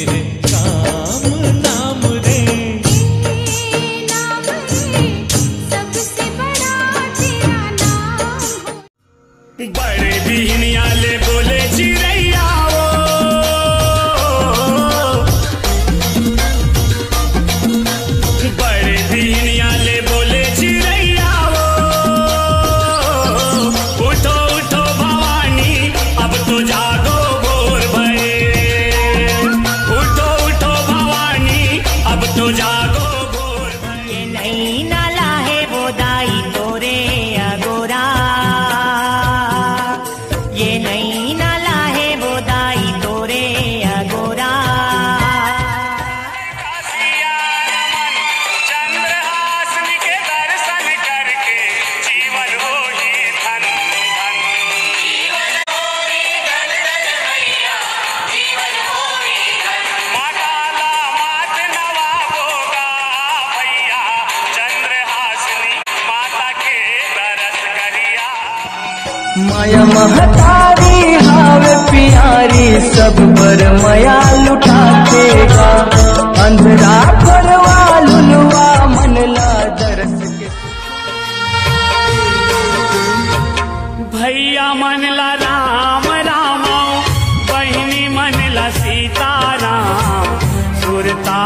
तेरे काम नाम रे। नाम रे सबसे बड़ा तेरा नाम हो। बड़े बिहनिया ले बोले चिड़ैया वो, बड़े बिहनिया ले बोले चिड़ैया वो, उठो उठो भवानी अब तो जागो भोर भये, उठो उठो भवानी अब तो जागो भोर भये। ये नई नाला है वो दाई तोरे अगोरा, ये नई नाला है वो दाई तोरे अगोरा। चंद्रहासनी के दर्शन करके जीवन हो ही धन धन, जीवन हो ही धन धन भैया, जीवन हो ही धन। माता ला मात नवाबोगा भैया, चंद्रहासनी माता के दरस करिया। माया महतारी हावे प्यारी सब पर माया लुटातेगा, अंधरा करवा लुलवा मन ला दरस के। भैया मनला राम राम, बहिनी मनला सीताराम, सुरता